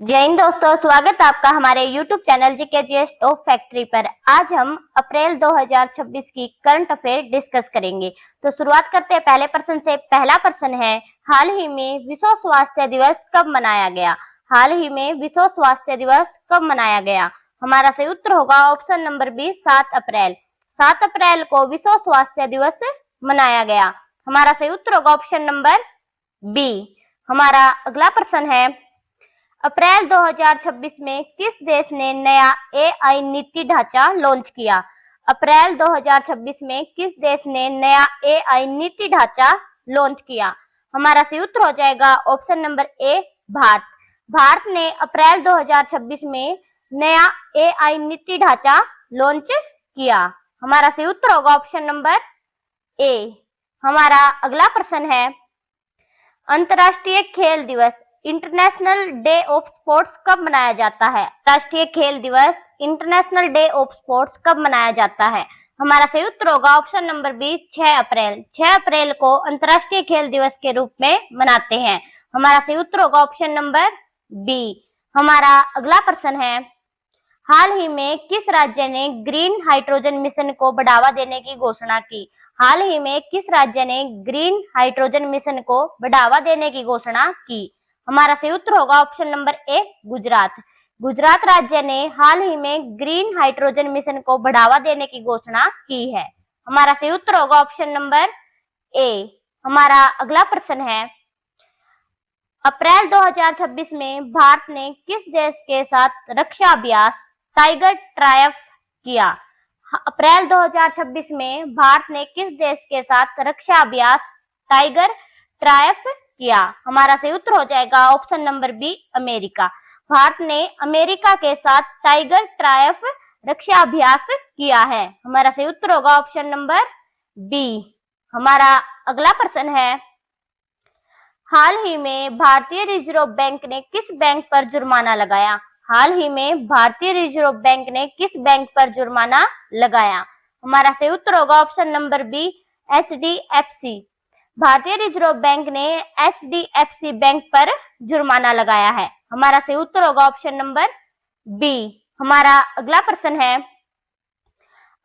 जय हिंद दोस्तों, स्वागत है आपका हमारे YouTube channel GKGS top factory पर। आज हम अप्रैल 2026 की करंट अफेयर डिस्कस करेंगे। तो शुरुआत करते हैं पहले प्रश्न से। पहला प्रश्न है, हाल ही में विश्व स्वास्थ्य दिवस कब मनाया गया? हाल ही में विश्व स्वास्थ्य दिवस कब मनाया गया? हमारा सही उत्तर होगा ऑप्शन नंबर बी, 7 अप्रैल। 7 अप्रैल को विश्व स्वास्थ्य दिवस मनाया गया। हमारा सही उत्तर होगा ऑप्शन नंबर बी। हमारा अगला प्रश्न है, अप्रैल 2026 में किस देश ने नया एआई नीति ढांचा लॉन्च किया? अप्रैल 2026 में किस देश ने नया एआई नीति ढांचा लॉन्च किया? हमारा सही उत्तर हो जाएगा option number A, Bharat. Bharat ने अप्रैल 2026 में नया एआई नीति ढांचा लॉन्च किया। हमारा सही उत्तर होगा ऑप्शन नंबर ए। हमारा अगला प्रश्न है, अंतर्राष्ट्रीय खेल दिवस इंटरनेशनल डे ऑफ स्पोर्ट्स कब मनाया जाता है? राष्ट्रीय खेल दिवस इंटरनेशनल डे ऑफ स्पोर्ट्स कब मनाया जाता है? हमारा सही उत्तर होगा ऑप्शन नंबर बी, 6 अप्रैल। 6 अप्रैल को अंतर्राष्ट्रीय खेल दिवस के रूप में मनाते हैं। हमारा सही उत्तर होगा ऑप्शन नंबर बी। हमारा अगला प्रश्न है, हाल ही में किस राज्य ने ग्रीन हाइड्रोजन मिशन को बढ़ावा देने की घोषणा की? हाल ही में किस राज्य ने ग्रीन हाइड्रोजन मिशन को बढ़ावा देने की घोषणा की? हमारा सही उत्तर होगा option number A, Gujarat. Gujarat राज्य ने हाल ही में ग्रीन हाइड्रोजन मिशन को बढ़ावा देने की घोषणा की है। हमारा सही उत्तर होगा ऑप्शन नंबर ए। हमारा अगला प्रश्न है, अप्रैल 2026 में भारत ने किस देश के साथ रक्षा अभ्यास टाइगर ट्रायफ किया? अप्रैल 2026 में भारत ने किस देश के साथ रक्षा अभ्यास टाइगर ट्रायफ किया? हमारा सही उत्तर हो जाएगा ऑप्शन नंबर बी, अमेरिका। भारत ने अमेरिका के साथ टाइगर ट्रायफ रक्षा अभ्यास किया है। हमारा सही उत्तर होगा ऑप्शन नंबर बी। हमारा अगला प्रश्न है, हाल ही में भारतीय रिजर्व बैंक ने किस बैंक पर जुर्माना लगाया? हाल ही में भारतीय रिजर्व बैंक ने किस बैंक पर जुर्माना लगाया? हमारा सही उत्तर होगा ऑप्शन नंबर बी, HDFC। भारतीय रिजर्व बैंक ने HDFC बैंक पर जुर्माना लगाया है। हमारा सही उत्तर होगा ऑप्शन नंबर बी। हमारा अगला प्रश्न है,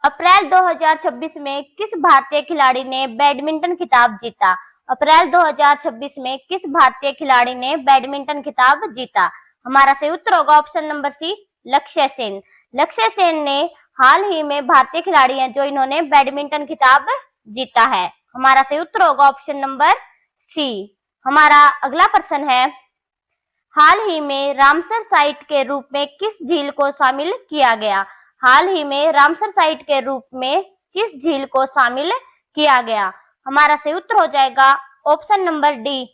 अप्रैल 2026 में किस भारतीय खिलाड़ी ने बैडमिंटन खिताब जीता? अप्रैल 2026 में किस भारतीय खिलाड़ी ने बैडमिंटन खिताब जीता? हमारा सही उत्तर होगा ऑप्शन नंबर सी, लक्ष्य सेन। लक्ष्य सेन ने हाल ही में भारतीय खिलाड़ी हैं जो इन्होंने बैडमिंटन खिताब जीता है। हमारा सही उत्तर होगा ऑप्शन नंबर सी। हमारा अगला प्रश्न है, हाल ही में रामसर साइट के रूप में किस झील को शामिल किया गया? हाल ही में रामसर साइट के रूप में किस झील को शामिल किया गया? हमारा सही उत्तर हो जाएगा ऑप्शन नंबर डी,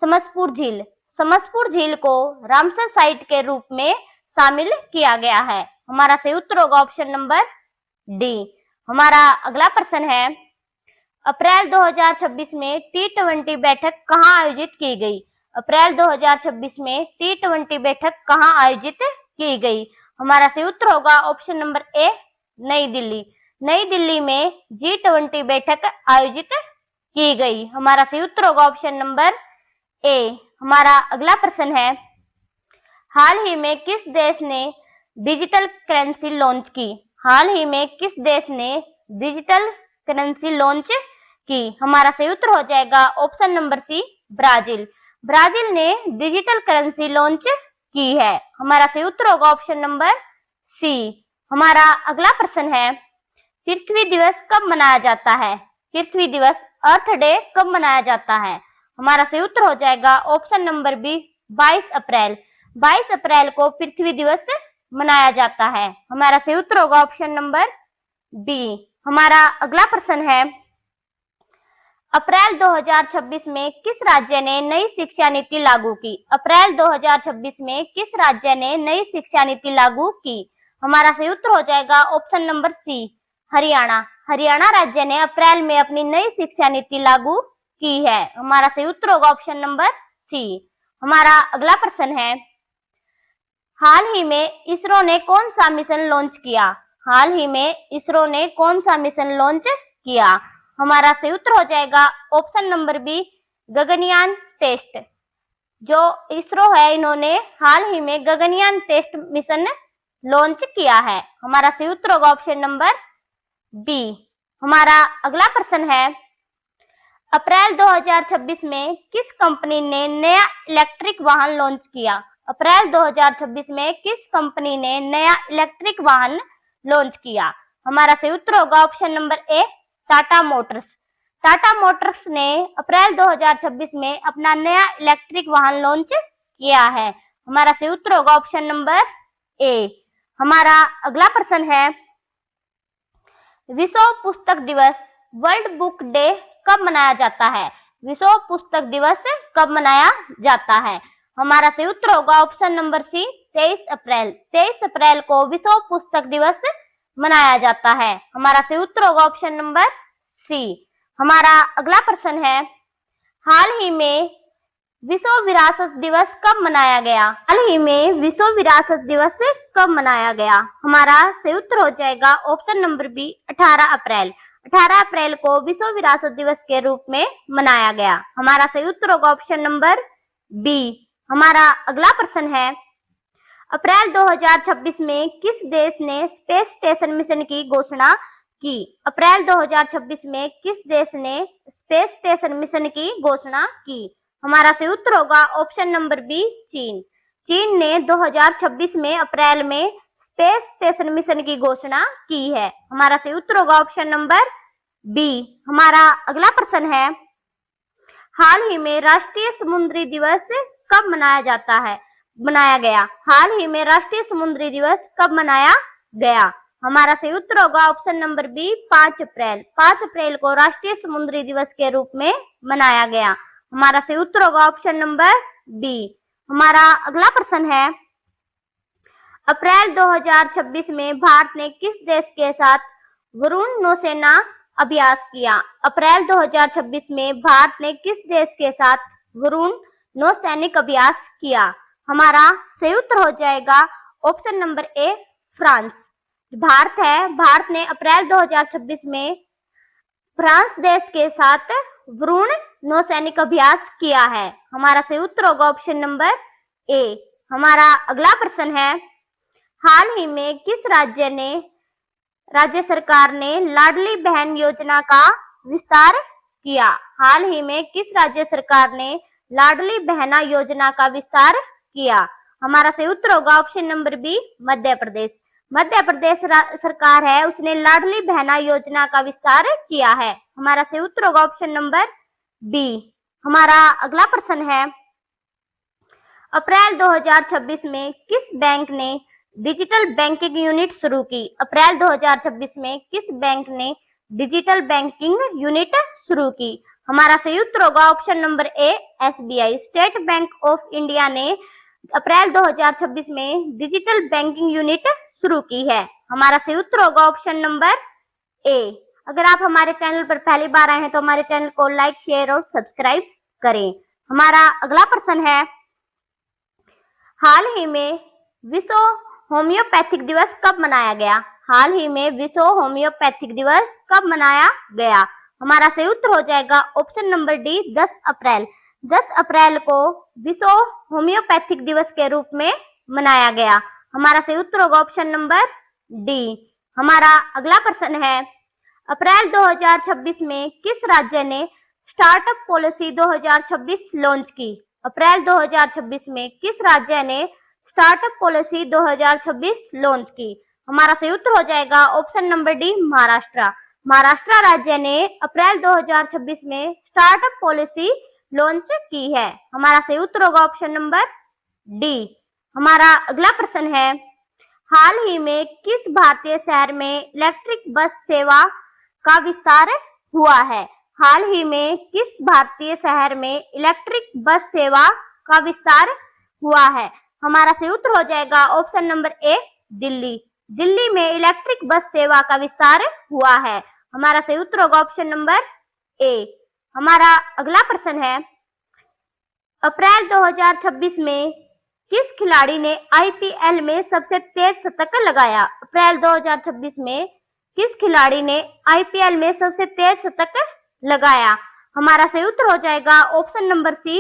समसपुर झील। समसपुर झील को रामसर साइट के रूप में शामिल किया गया है। हमारा सही उत्तर होगा ऑप्शन नंबर डी। हमारा अगला प्रश्न है, अप्रैल 2026 में T20 बैठक कहां आयोजित की गई? अप्रैल 2026 में T20 बैठक कहां आयोजित की गई? हमारा सही उत्तर होगा ऑप्शन नंबर ए, नई दिल्ली। नई दिल्ली में G20 बैठक आयोजित की गई। हमारा सही उत्तर होगा ऑप्शन नंबर ए। हमारा अगला प्रश्न है, हाल ही में किस देश ने डिजिटल करेंसी लॉन्च की? हाल ही में किस देश ने डिजिटल करेंसी लॉन्च की? हमारा सही उत्तर हो जाएगा option number C, Brazil. Brazil ने डिजिटल करेंसी लॉन्च की है। हमारा सही उत्तर होगा ऑप्शन नंबर सी। हमारा अगला प्रश्न है, पृथ्वी दिवस कब मनाया जाता है? पृथ्वी दिवस अर्थ डे कब मनाया जाता है? हमारा सही उत्तर हो जाएगा ऑप्शन नंबर बी, 22 अप्रैल। 22 अप्रैल को पृथ्वी दिवस मनाया जाता है। हमारा सही उत्तर होगा ऑप्शन नंबर बी। हमारा अगला प्रश्न है, अप्रैल 2026 में किस राज्य ने नई शिक्षा नीति लागू की? अप्रैल 2026 में किस राज्य ने नई शिक्षा नीति लागू की? हमारा सही उत्तर हो जाएगा option number C, Haryana. Haryana राज्य ने अप्रैल में अपनी नई शिक्षा नीति लागू की है। हमारा सही उत्तर होगा ऑप्शन नंबर सी। हमारा अगला प्रश्न है, हाल ही में इसरो ने कौन सा मिशन लॉन्च किया? हाल ही में इसरो ने कौन सा मिशन लॉन्च किया? हमारा सही उत्तर हो जाएगा option number B, Gaganyaan test. जो इसरो है, इन्होंने हाल ही में गगनयान टेस्ट मिशन लॉन्च किया है। हमारा सही उत्तर होगा ऑप्शन नंबर बी। हमारा अगला प्रश्न है, अप्रैल 2026 में किस कंपनी ने नया इलेक्ट्रिक वाहन लॉन्च किया? अप्रैल 2026 में किस कंपनी ने नया इलेक्ट्रिक वाहन लॉन्च किया? हमारा सही उत्तर होगा option number A, Tata Motors. Tata Motors ने अप्रैल 2026 में अपना नया इलेक्ट्रिक वाहन लॉन्च किया है। हमारा सही उत्तर होगा ऑप्शन नंबर ए। हमारा अगला प्रश्न है, विश्व पुस्तक दिवस वर्ल्ड बुक डे कब मनाया जाता है? विश्व पुस्तक दिवस कब मनाया जाता है? हमारा सही उत्तर होगा ऑप्शन नंबर सी, 23 अप्रैल। 23 अप्रैल को विश्व पुस्तक दिवस मनाया जाता है। हमारा सही उत्तर होगा ऑप्शन नंबर सी। हमारा अगला प्रश्न है, हाल ही में विश्व विरासत दिवस कब मनाया गया? हाल ही में विश्व विरासत दिवस कब मनाया गया? हमारा सही उत्तर हो जाएगा ऑप्शन नंबर बी, 18 अप्रैल। 18 अप्रैल को विश्व विरासत दिवस के रूप में मनाया गया। हमारा सही उत्तर होगा ऑप्शन नंबर बी। हमारा अगला प्रश्न है, अप्रैल 2026 में किस देश ने स्पेस स्टेशन मिशन की घोषणा की? अप्रैल 2026 में किस देश ने स्पेस स्टेशन मिशन की घोषणा की? हमारा सही उत्तर होगा ऑप्शन नंबर बी, चीन। चीन ने 2026 में अप्रैल में स्पेस स्टेशन मिशन की घोषणा की है। हमारा सही उत्तर होगा ऑप्शन नंबर बी। हमारा अगला प्रश्न है, हाल ही में राष्ट्रीय समुद्री दिवस कब मनाया गया? हाल ही में राष्ट्रीय समुद्री दिवस कब मनाया गया? हमारा सही उत्तर होगा ऑप्शन नंबर बी, 5 अप्रैल। 5 अप्रैल को राष्ट्रीय समुद्री दिवस के रूप में मनाया गया। हमारा सही उत्तर होगा ऑप्शन नंबर बी। हमारा अगला प्रश्न है, अप्रैल 2026 में भारत ने किस देश के साथ वरुण नौसेना अभ्यास किया? अप्रैल 2026 में भारत ने किस देश के साथ वरुण नौसैनिक अभ्यास किया? हमारा सही उत्तर हो जाएगा option number A, France. Bharat है, भारत ने अप्रैल 2026 में फ्रांस देश के साथ वरुण नौसैनिक अभ्यास किया है। हमारा सही उत्तर होगा ऑप्शन नंबर ए। हमारा अगला प्रश्न है, हाल ही में किस राज्य सरकार ने लाडली बहन योजना का विस्तार किया? हाल ही में किस राज्य सरकार ने लाडली बहना योजना का विस्तार किया? हमारा सही उत्तर होगा option number B, Madhya Pradesh. Madhya Pradesh सरकार है, उसने लाडली बहना योजना का विस्तार किया है। हमारा सही उत्तर होगा ऑप्शन नंबर बी। हमारा अगला प्रश्न है, अप्रैल 2026 में किस बैंक ने डिजिटल बैंकिंग यूनिट शुरू की? अप्रैल 2026 में किस बैंक ने डिजिटल बैंकिंग यूनिट शुरू की? हमारा सही उत्तर होगा option number A, SBI. State bank of India ने अप्रैल 2026 में डिजिटल बैंकिंग यूनिट शुरू की है। हमारा सही उत्तर होगा ऑप्शन नंबर ए। अगर आप हमारे चैनल पर पहली बार आए हैं तो हमारे चैनल को लाइक, शेयर और सब्सक्राइब करें। हमारा अगला प्रश्न है, हाल ही में विश्व होम्योपैथिक दिवस कब मनाया गया? हाल ही में विश्व होम्योपैथिक दिवस कब मनाया गया? हमारा सही उत्तर हो जाएगा ऑप्शन नंबर डी, 10 अप्रैल। 10 अप्रैल को विश्व होम्योपैथिक दिवस के रूप में मनाया गया। हमारा सही उत्तर होगा ऑप्शन नंबर डी। हमारा अगला प्रश्न है, अप्रैल 2026 में किस राज्य ने स्टार्टअप पॉलिसी 2026 लॉन्च की? अप्रैल 2026 में किस राज्य ने स्टार्टअप पॉलिसी 2026 लॉन्च की? हमारा सही उत्तर हो जाएगा option number D, Maharashtra. Maharashtra राज्य ने अप्रैल 2026 में स्टार्टअप पॉलिसी लॉन्च की है। हमारा सही उत्तर होगा ऑप्शन नंबर डी। हमारा अगला प्रश्न है, हाल ही में किस भारतीय शहर में इलेक्ट्रिक बस सेवा का विस्तार हुआ है? हाल ही में किस भारतीय शहर में इलेक्ट्रिक बस सेवा का विस्तार हुआ है? हमारा सही उत्तर हो जाएगा option number A, Delhi. Delhi में इलेक्ट्रिक बस सेवा का विस्तार हुआ है। हमारा सही उत्तर होगा ऑप्शन नंबर ए। हमारा अगला प्रश्न है, अप्रैल 2026 में किस खिलाड़ी ने आईपीएल में सबसे तेज शतक लगाया? अप्रैल 2026 में किस खिलाड़ी ने आईपीएल में सबसे तेज शतक लगाया? हमारा सही उत्तर हो जाएगा ऑप्शन नंबर सी,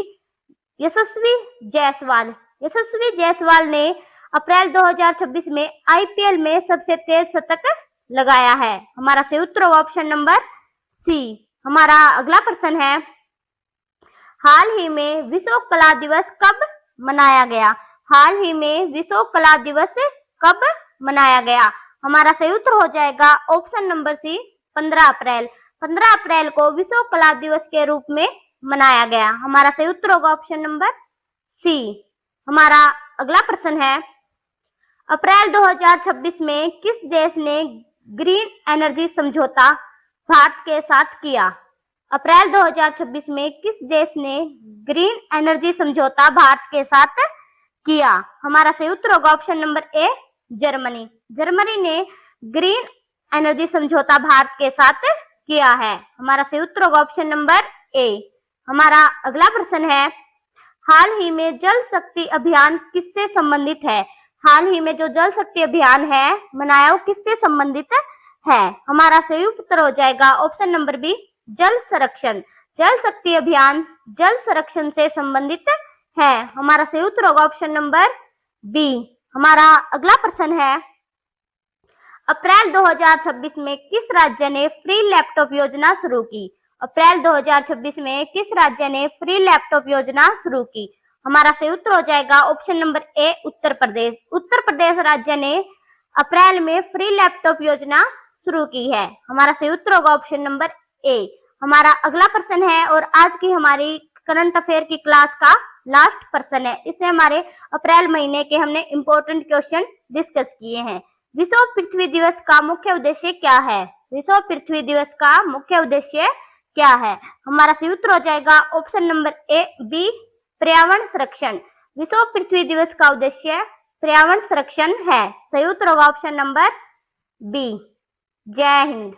यशस्वी जायसवाल। यशस्वी जायसवाल ने अप्रैल 2026 में आईपीएल में सबसे तेज शतक लगाया है। हमारा सही उत्तर होगा ऑप्शन नंबर सी। हमारा अगला प्रश्न है, हाल ही में विश्व कला दिवस कब मनाया गया? हाल ही में विश्व कला दिवस कब मनाया गया? हमारा सही उत्तर हो जाएगा ऑप्शन नंबर सी, 15 अप्रैल। 15 अप्रैल को विश्व कला दिवस के रूप में मनाया गया। हमारा सही उत्तर होगा ऑप्शन नंबर सी। हमारा अगला प्रश्न है, अप्रैल 2026 में किस देश ने ग्रीन एनर्जी समझौता भारत के साथ किया? अप्रैल 2026 में किस देश ने ग्रीन एनर्जी समझौता भारत के साथ किया? हमारा सही उत्तर होगा option number A, Germany. Germany ने ग्रीन एनर्जी समझौता भारत के साथ किया है। हमारा सही उत्तर होगा ऑप्शन नंबर ए। हमारा अगला प्रश्न है, हाल ही में जल शक्ति अभियान किससे संबंधित है? हाल ही में जो जल शक्ति अभियान है मनाया, वो किससे संबंधित है? हमारा सही उत्तर हो जाएगा ऑप्शन नंबर बी, जल संरक्षण। जल शक्ति अभियान जल संरक्षण से संबंधित है। हमारा सही उत्तर होगा ऑप्शन नंबर बी। हमारा अगला प्रश्न है, अप्रैल 2026 में किस राज्य ने फ्री लैपटॉप योजना शुरू की? अप्रैल 2026 में किस राज्य ने फ्री लैपटॉप योजना शुरू की? हमारा सही उत्तर हो जाएगा option number A, Uttar Pradesh. Uttar Pradesh राज्य ने अप्रैल में फ्री लैपटॉप योजना शुरू की है। हमारा सही उत्तर होगा ऑप्शन नंबर ए। हमारा अगला प्रश्न है और आज की हमारी करंट अफेयर की क्लास का लास्ट प्रश्न है। इसमें हमारे अप्रैल महीने के हमने इंपॉर्टेंट क्वेश्चन डिस्कस किए हैं। विश्व पृथ्वी दिवस का मुख्य उद्देश्य क्या है? विश्व पृथ्वी दिवस का मुख्य उद्देश्य क्या है? हमारा सही उत्तर हो जाएगा ऑप्शन नंबर ए, बी, पर्यावरण संरक्षण। विश्व पृथ्वी दिवस का उद्देश्य पर्यावरण संरक्षण है। सही उत्तर होगा ऑप्शन नंबर बी। जय हिंद।